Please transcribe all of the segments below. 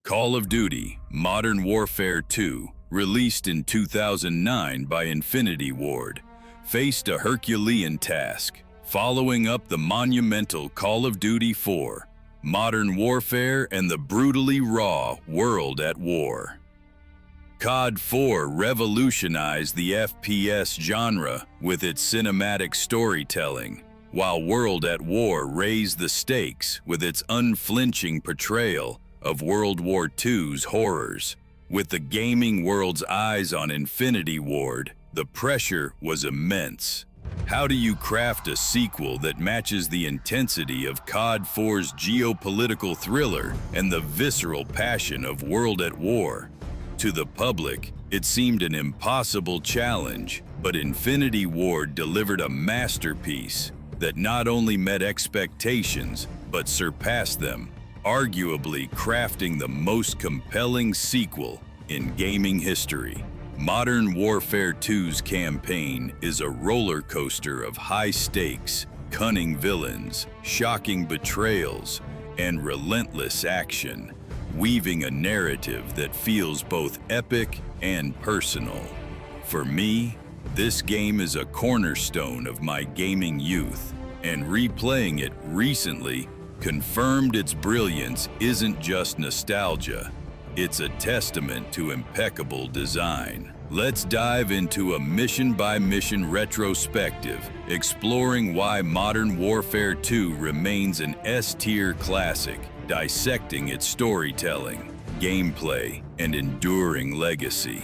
Call of Duty: Modern Warfare 2, released in 2009 by Infinity Ward, faced a Herculean task, following up the monumental Call of Duty 4, Modern Warfare and the brutally raw World at War. COD 4 revolutionized the FPS genre with its cinematic storytelling, while World at War raised the stakes with its unflinching portrayal of World War II's horrors. With the gaming world's eyes on Infinity Ward, the pressure was immense. How do you craft a sequel that matches the intensity of COD 4's geopolitical thriller and the visceral passion of World at War? To the public, it seemed an impossible challenge, but Infinity Ward delivered a masterpiece that not only met expectations, but surpassed them, arguably crafting the most compelling sequel in gaming history. Modern Warfare 2's campaign is a roller coaster of high stakes, cunning villains, shocking betrayals, and relentless action, weaving a narrative that feels both epic and personal. For me, this game is a cornerstone of my gaming youth, and replaying it recently confirmed its brilliance isn't just nostalgia, it's a testament to impeccable design. Let's dive into a mission-by-mission retrospective, exploring why Modern Warfare 2 remains an S-tier classic, dissecting its storytelling, gameplay, and enduring legacy.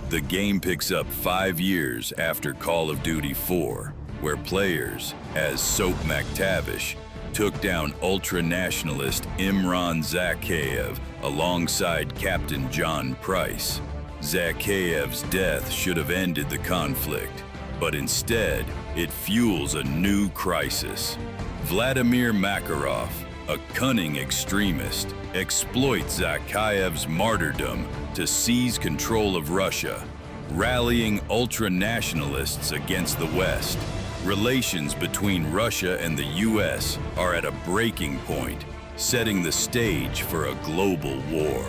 The game picks up 5 years after Call of Duty 4, where players, as Soap McTavish, took down ultra-nationalist Imran Zakhaev alongside Captain John Price. Zakhaev's death should have ended the conflict, but instead, it fuels a new crisis. Vladimir Makarov, a cunning extremist, exploits Zakhaev's martyrdom to seize control of Russia, rallying ultra-nationalists against the West. Relations between Russia and the US are at a breaking point, setting the stage for a global war.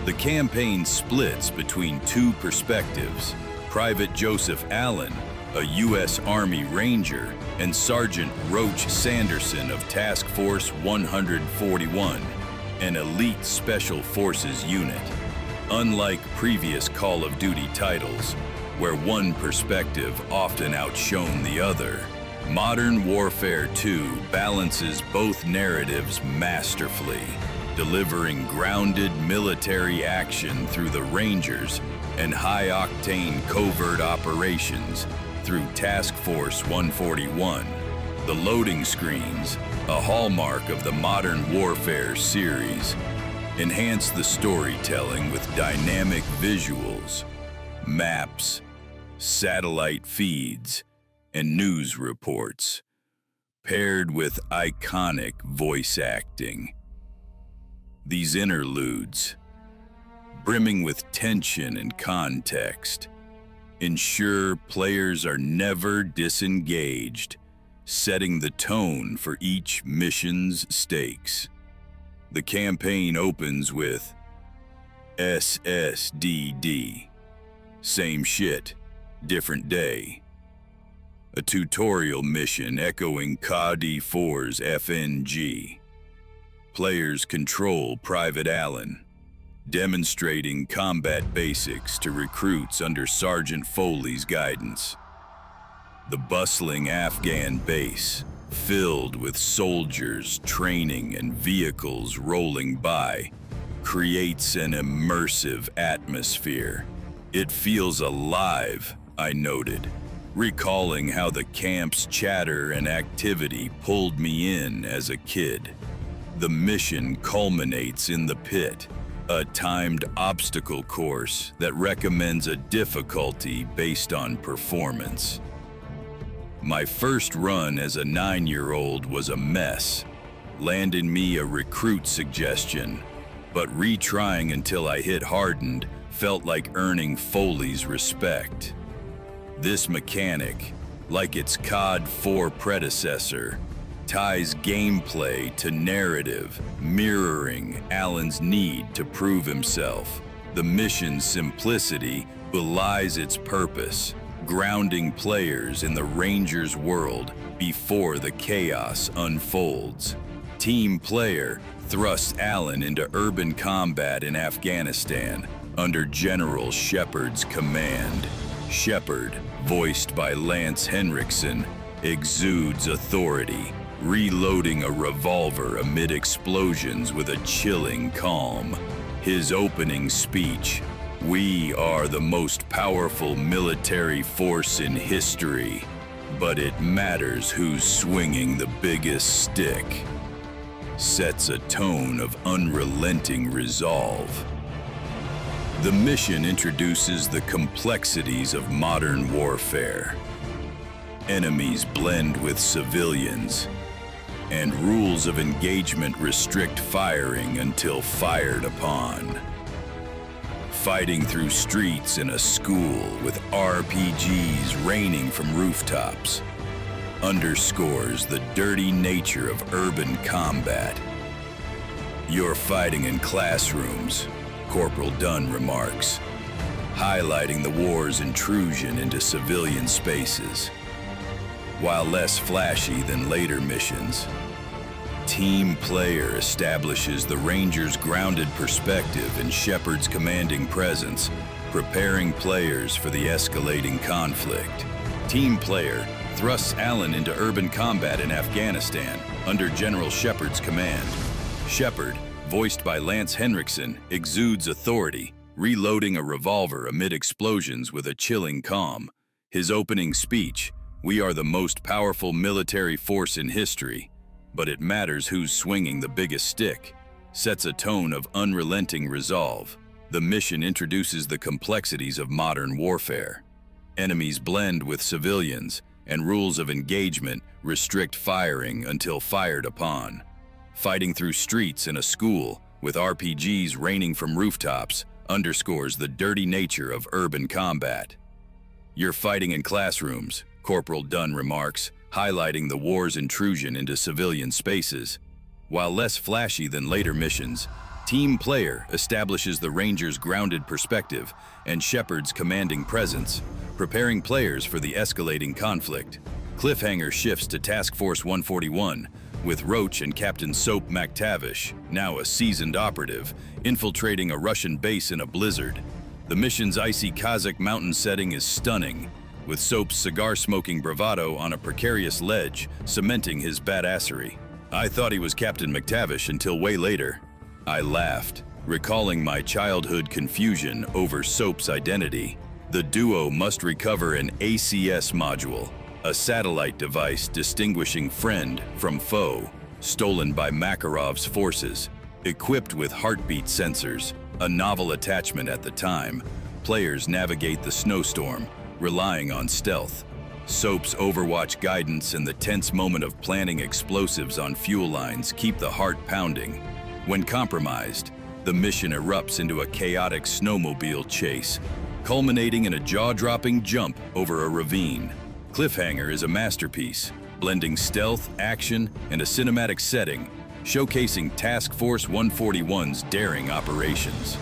The campaign splits between two perspectives: Private Joseph Allen, a U.S. Army Ranger, and Sergeant Roach Sanderson of Task Force 141, an elite Special Forces unit. Unlike previous Call of Duty titles, where one perspective often outshone the other, Modern Warfare 2 balances both narratives masterfully, delivering grounded military action through the Rangers and high-octane covert operations through Task Force 141. The loading screens, a hallmark of the Modern Warfare series, enhance the storytelling with dynamic visuals, maps, satellite feeds, and news reports, paired with iconic voice acting. These interludes, brimming with tension and context, ensure players are never disengaged, setting the tone for each mission's stakes. The campaign opens with SSDD, same shit, different day. A tutorial mission echoing COD 4's FNG. Players control Private Allen, demonstrating combat basics to recruits under Sergeant Foley's guidance. The bustling Afghan base, filled with soldiers, training, and vehicles rolling by, creates an immersive atmosphere. It feels alive, I noted, recalling how the camp's chatter and activity pulled me in as a kid. The mission culminates in the pit, a timed obstacle course that recommends a difficulty based on performance. My first run as a 9-year-old was a mess, landing me a recruit suggestion, but retrying until I hit hardened felt like earning Foley's respect. This mechanic, like its COD 4 predecessor, ties gameplay to narrative, mirroring Alan's need to prove himself. The mission's simplicity belies its purpose, grounding players in the Ranger's world before the chaos unfolds. Team Player thrusts Alan into urban combat in Afghanistan under General Shepard's command. Shepard, voiced by Lance Henriksen, exudes authority, reloading a revolver amid explosions with a chilling calm. His opening speech, "We are the most powerful military force in history, but it matters who's swinging the biggest stick," sets a tone of unrelenting resolve. The mission introduces the complexities of modern warfare. Enemies blend with civilians, and rules of engagement restrict firing until fired upon. Fighting through streets in a school with RPGs raining from rooftops underscores the dirty nature of urban combat. "You're fighting in classrooms," Corporal Dunn remarks, highlighting the war's intrusion into civilian spaces. While less flashy than later missions, Team Player establishes the Ranger's grounded perspective and Shepard's commanding presence, preparing players for the escalating conflict. Team Player thrusts Alan into urban combat in Afghanistan under General Shepard's command. Shepard, voiced by Lance Henriksen, exudes authority, reloading a revolver amid explosions with a chilling calm. His opening speech, "We are the most powerful military force in history, but it matters who's swinging the biggest stick," sets a tone of unrelenting resolve. The mission introduces the complexities of modern warfare. Enemies blend with civilians, and rules of engagement restrict firing until fired upon. Fighting through streets in a school with RPGs raining from rooftops underscores the dirty nature of urban combat. "You're fighting in classrooms," Corporal Dunn remarks, highlighting the war's intrusion into civilian spaces. While less flashy than later missions, Team Player establishes the Ranger's grounded perspective and Shepard's commanding presence, preparing players for the escalating conflict. Cliffhanger shifts to Task Force 141, with Roach and Captain Soap McTavish, now a seasoned operative, infiltrating a Russian base in a blizzard. The mission's icy Kazakh mountain setting is stunning, with Soap's cigar-smoking bravado on a precarious ledge, cementing his badassery. "I thought he was Captain McTavish until way later," I laughed, recalling my childhood confusion over Soap's identity. The duo must recover an ACS module, a satellite device distinguishing friend from foe, stolen by Makarov's forces. Equipped with heartbeat sensors, a novel attachment at the time, players navigate the snowstorm, relying on stealth. Soap's Overwatch guidance and the tense moment of planting explosives on fuel lines keep the heart pounding. When compromised, the mission erupts into a chaotic snowmobile chase, culminating in a jaw-dropping jump over a ravine. Cliffhanger is a masterpiece, blending stealth, action, and a cinematic setting, showcasing Task Force 141's daring operations.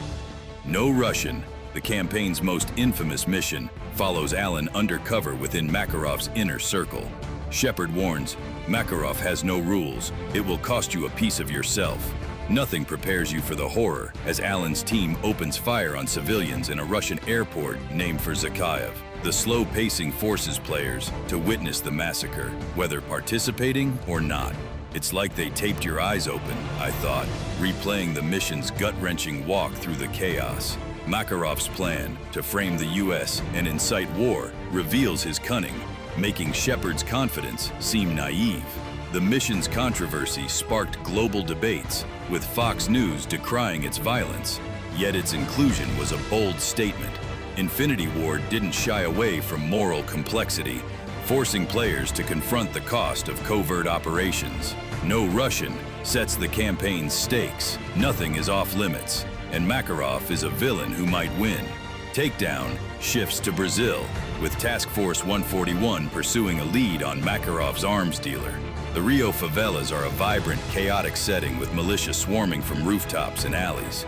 No Russian, the campaign's most infamous mission, follows Alan undercover within Makarov's inner circle. Shepard warns, "Makarov has no rules. It will cost you a piece of yourself." Nothing prepares you for the horror as Alan's team opens fire on civilians in a Russian airport named for Zakhaev. The slow pacing forces players to witness the massacre, whether participating or not. It's like they taped your eyes open, I thought, replaying the mission's gut-wrenching walk through the chaos. Makarov's plan to frame the US and incite war reveals his cunning, making Shepard's confidence seem naive. The mission's controversy sparked global debates, with Fox News decrying its violence, yet its inclusion was a bold statement. Infinity Ward didn't shy away from moral complexity, forcing players to confront the cost of covert operations. No Russian sets the campaign's stakes, nothing is off limits, and Makarov is a villain who might win. Takedown shifts to Brazil, with Task Force 141 pursuing a lead on Makarov's arms dealer. The Rio favelas are a vibrant, chaotic setting with militia swarming from rooftops and alleys.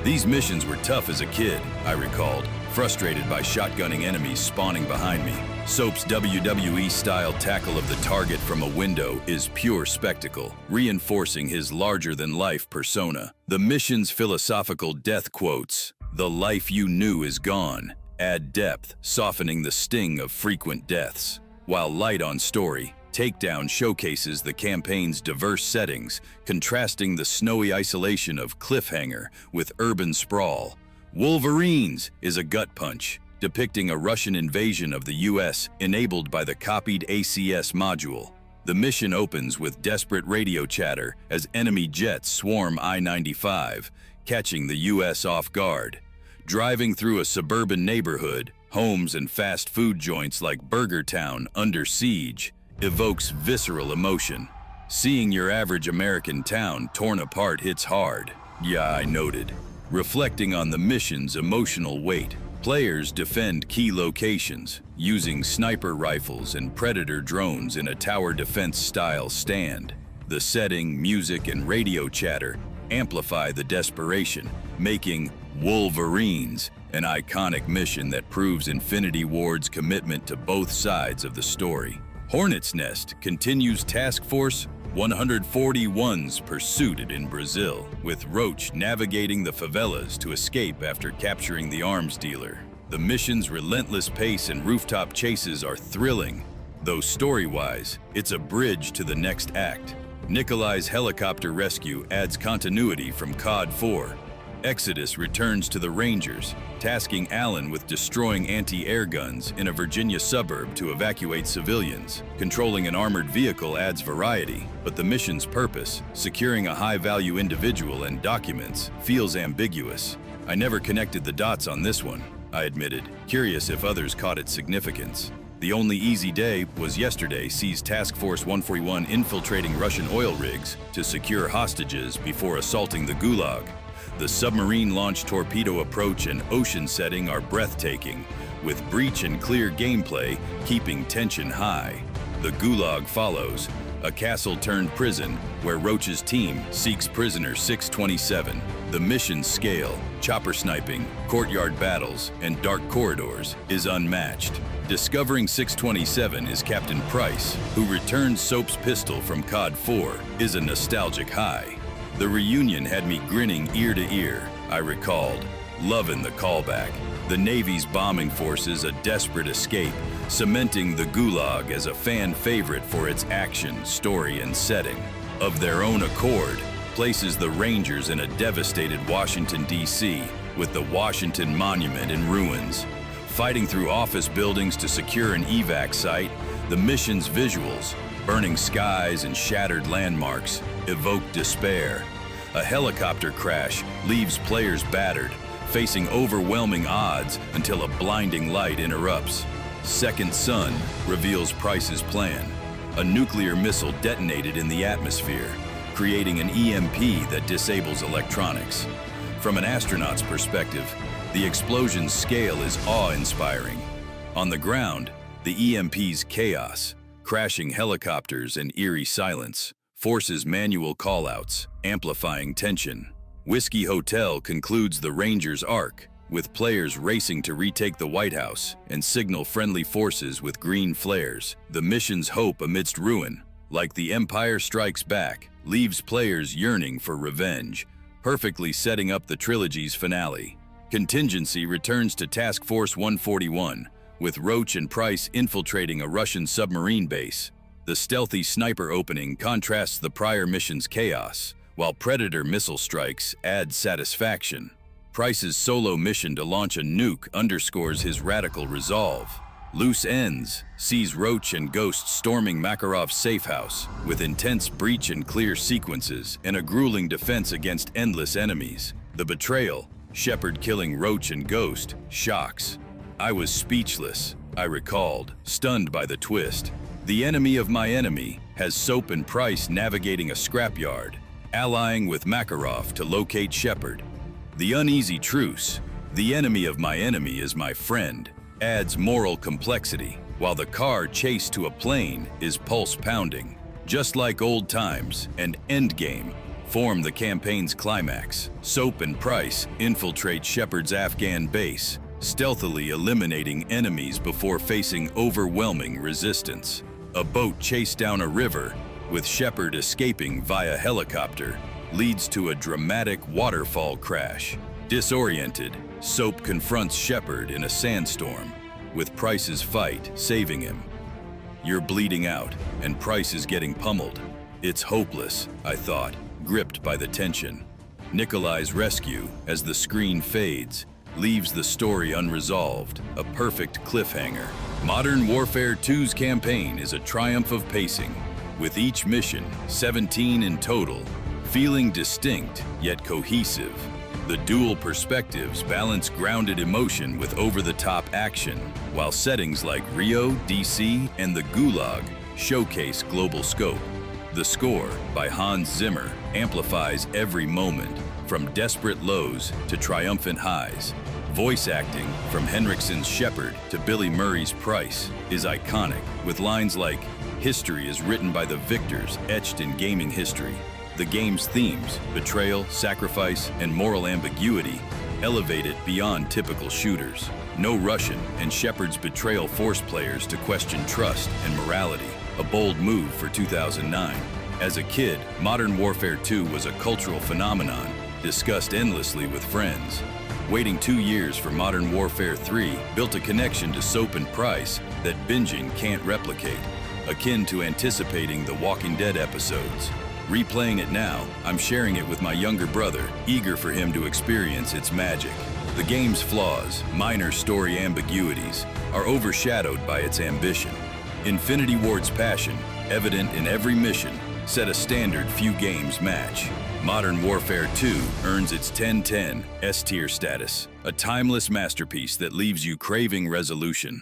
These missions were tough as a kid, I recalled, frustrated by shotgunning enemies spawning behind me. Soap's WWE-style tackle of the target from a window is pure spectacle, reinforcing his larger-than-life persona. The mission's philosophical death quotes, "The life you knew is gone," add depth, softening the sting of frequent deaths. While light on story, Takedown showcases the campaign's diverse settings, contrasting the snowy isolation of Cliffhanger with urban sprawl. Wolverines is a gut punch, depicting a Russian invasion of the US enabled by the copied ACS module. The mission opens with desperate radio chatter as enemy jets swarm I-95, catching the US off guard. Driving through a suburban neighborhood, homes and fast food joints like Burger Town under siege evokes visceral emotion. Seeing your average American town torn apart hits hard, yeah, I noted. Reflecting on the mission's emotional weight, players defend key locations, using sniper rifles and predator drones in a tower defense-style stand. The setting, music, and radio chatter amplify the desperation, making Wolverines an iconic mission that proves Infinity Ward's commitment to both sides of the story. Hornet's Nest continues Task Force 141's pursuit in Brazil, with Roach navigating the favelas to escape after capturing the arms dealer. The mission's relentless pace and rooftop chases are thrilling, though story-wise, it's a bridge to the next act. Nikolai's helicopter rescue adds continuity from COD 4. Exodus returns to the Rangers, tasking Alan with destroying anti-air guns in a Virginia suburb to evacuate civilians. Controlling an armored vehicle adds variety, but the mission's purpose, securing a high-value individual and documents, feels ambiguous. I never connected the dots on this one, I admitted, curious if others caught its significance. The only easy day was yesterday sees Task Force 141 infiltrating Russian oil rigs to secure hostages before assaulting the Gulag. The submarine launch torpedo approach and ocean setting are breathtaking, with breach and clear gameplay keeping tension high. The Gulag follows, a castle-turned-prison where Roach's team seeks prisoner 627. The mission's scale, chopper sniping, courtyard battles, and dark corridors is unmatched. Discovering 627 is Captain Price, who returned Soap's pistol from COD 4, is a nostalgic high. The reunion had me grinning ear to ear, I recalled, loving the callback. The Navy's bombing forces a desperate escape, cementing the Gulag as a fan favorite for its action, story, and setting. Of their own accord, places the Rangers in a devastated Washington, D.C., with the Washington Monument in ruins. Fighting through office buildings to secure an evac site, the mission's visuals, burning skies and shattered landmarks, evoke despair. A helicopter crash leaves players battered, facing overwhelming odds until a blinding light interrupts. Second Son reveals Price's plan. A nuclear missile detonated in the atmosphere, creating an EMP that disables electronics. From an astronaut's perspective, the explosion's scale is awe-inspiring. On the ground, the EMP's chaos, crashing helicopters and eerie silence, forces manual callouts, amplifying tension. Whiskey Hotel concludes the Rangers' arc, with players racing to retake the White House and signal friendly forces with green flares. The mission's hope amidst ruin, like The Empire Strikes Back, leaves players yearning for revenge, perfectly setting up the trilogy's finale. Contingency returns to Task Force 141, with Roach and Price infiltrating a Russian submarine base. The stealthy sniper opening contrasts the prior mission's chaos, while Predator missile strikes add satisfaction. Price's solo mission to launch a nuke underscores his radical resolve. Loose Ends sees Roach and Ghost storming Makarov's safe house, with intense breach and clear sequences and a grueling defense against endless enemies. The Betrayal, Shepard killing Roach and Ghost, shocks. I was speechless, I recalled, stunned by the twist. The enemy of my enemy has Soap and Price navigating a scrapyard, allying with Makarov to locate Shepard. The uneasy truce, the enemy of my enemy is my friend, adds moral complexity, while the car chase to a plane is pulse-pounding. Just like old times and Endgame form the campaign's climax, Soap and Price infiltrate Shepard's Afghan base, stealthily eliminating enemies before facing overwhelming resistance. A boat chased down a river, with Shepard escaping via helicopter, leads to a dramatic waterfall crash. Disoriented, Soap confronts Shepard in a sandstorm, with Price's fight saving him. You're bleeding out, and Price is getting pummeled. It's hopeless, I thought, gripped by the tension. Nikolai's rescue, as the screen fades, leaves the story unresolved, a perfect cliffhanger. Modern Warfare 2's campaign is a triumph of pacing, with each mission, 17 in total, feeling distinct yet cohesive. The dual perspectives balance grounded emotion with over-the-top action, while settings like Rio, DC, and the Gulag showcase global scope. The score, by Hans Zimmer, amplifies every moment, from desperate lows to triumphant highs. Voice acting, from Henriksen's Shepard to Billy Murray's Price, is iconic, with lines like, "History is written by the victors," etched in gaming history. The game's themes, betrayal, sacrifice, and moral ambiguity, elevate it beyond typical shooters. No Russian, and Shepard's betrayal forced players to question trust and morality, a bold move for 2009. As a kid, Modern Warfare 2 was a cultural phenomenon, discussed endlessly with friends. Waiting 2 years for Modern Warfare 3 built a connection to Soap and Price that binging can't replicate, akin to anticipating the Walking Dead episodes. Replaying it now, I'm sharing it with my younger brother, eager for him to experience its magic. The game's flaws, minor story ambiguities, are overshadowed by its ambition. Infinity Ward's passion, evident in every mission, set a standard few games match. Modern Warfare 2 earns its 10/10 S-tier status, a timeless masterpiece that leaves you craving resolution.